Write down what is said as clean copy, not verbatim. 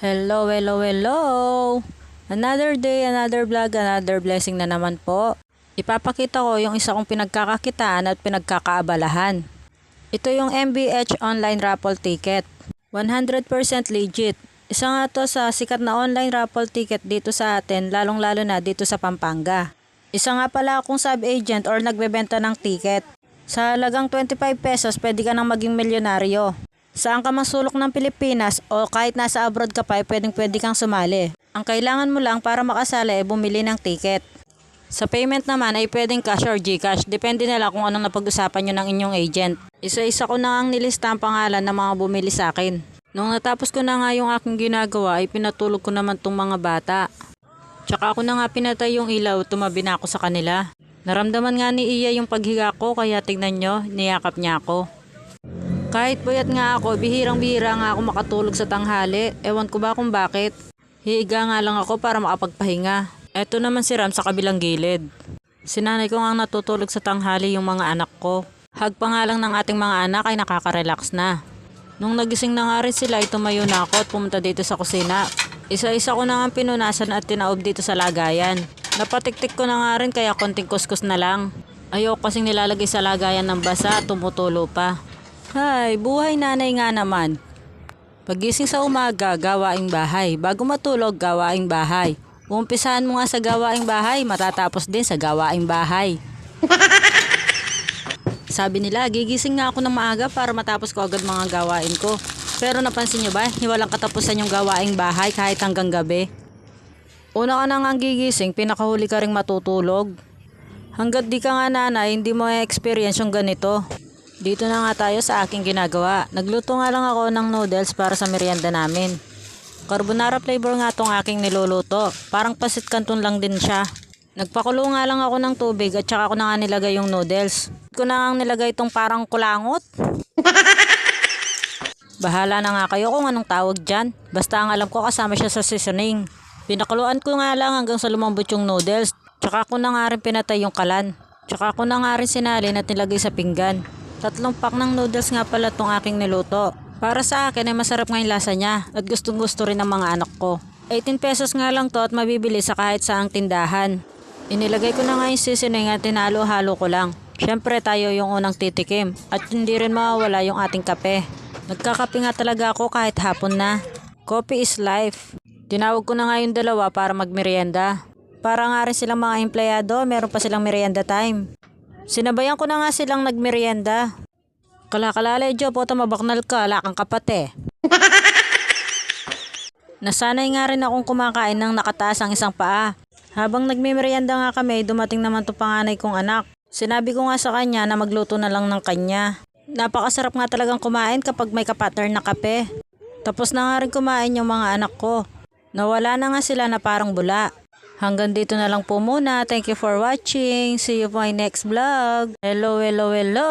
Hello, hello, hello! Another day, another vlog, another blessing na naman po. Ipapakita ko yung isa kong pinagkakakitaan at pinagkakaabalahan. Ito yung MBH online raffle ticket. 100% legit. Isa nga to sa sikat na online raffle ticket dito sa atin, lalong-lalo na dito sa Pampanga. Isa nga pala akong sub-agent or nagbebenta ng ticket. Sa halagang 25 pesos, pwede ka nang maging milyonaryo. Saan ka masulok ng Pilipinas o kahit nasa abroad ka pa, pwede kang sumali. Ang kailangan mo lang para makasali ay bumili ng ticket. Sa payment naman ay pwedeng cash or GCash, depende na lang kung anong napag-usapan nyo ng inyong agent. Isa-isa ko na ang nilista ang pangalan ng mga bumili sa akin. Nung natapos ko na nga yung aking ginagawa ay pinatulog ko naman tong mga bata. Tsaka ako na nga pinatay yung ilaw, tumabi na ako sa kanila. Naramdaman nga ni Iya yung paghiga ko kaya tignan nyo, niyakap niya ako. Kahit puyat nga ako, bihirang-bihira nga ako makatulog sa tanghali. Ewan ko ba kung bakit. Higa nga lang ako para makapagpahinga. Eto naman si Ram sa kabilang gilid. Sinanay ko nga natutulog sa tanghali yung mga anak ko. Hug pa nga lang ng ating mga anak ay nakaka-relax na. Nung nagising na nga rin sila ay tumayo na ako at pumunta dito sa kusina. Isa-isa ko na nga pinunasan at tinaob dito sa lagayan. Napatiktik ko na nga rin kaya konting kuskus na lang. Ayoko kasing nilalagay sa lagayan ng basa at tumutulo pa. Hay, buhay nanay nga naman. Pagising sa umaga, gawaing bahay. Bago matulog, gawaing bahay. Umpisahan mo nga sa gawaing bahay, matatapos din sa gawaing bahay. Sabi nila, gigising nga ako ng maaga para matapos ko agad mga gawain ko. Pero napansin nyo ba, walang katapusan yung gawaing bahay kahit hanggang gabi. Una ka nang gigising, pinakahuli ka ring matutulog. Hanggat di ka nga nanay, hindi mo experience yung ganito. Dito na nga tayo sa aking ginagawa. Nagluto nga lang ako ng noodles para sa merienda namin. Carbonara flavor nga tong aking niluluto. Parang pasit canton lang din siya. Nagpakulo nga lang ako ng tubig at saka ko na nga nilagay yung noodles. Ko na nga nilagay itong parang kulangot. Bahala na nga kayo kung anong tawag dyan. Basta ang alam ko kasama siya sa seasoning. Pinakuluan ko nga lang hanggang sa lumambot yung noodles. Tsaka ko na nga rin pinatay yung kalan. Tsaka ko na nga rin sinalin at nilagay sa pinggan. 3 pack ng noodles nga pala tong aking niluto. Para sa akin ay masarap nga yung lasa niya at gustong gusto rin ng mga anak ko. 18 pesos nga lang to at mabibili sa kahit saang tindahan. Inilagay ko na nga yung seasoning at tinalo-halo ko lang. Syempre tayo yung unang titikim at hindi rin mawawala yung ating kape. Nagkakape nga talaga ako kahit hapon na. Coffee is life. Tinawag ko na nga yung dalawa para magmerienda. Para nga rin silang mga empleyado, meron pa silang merienda time. Sinabayan ko na nga silang nagmerienda. Kalakalale, Jo, po mabaknal ka, lakang kapate. Nasanay nga rin akong kumakain ng nakataas ang isang paa. Habang nagmimerienda nga kami, dumating naman to panganay kong anak. Sinabi ko nga sa kanya na magluto na lang ng kanya. Napakasarap nga talagang kumain kapag may kapatner na kape. Tapos na nga rin kumain yung mga anak ko. Nawala na nga sila na parang bula. Hanggang dito na lang po muna. Thank you for watching. See you for my next vlog. Hello, hello, hello.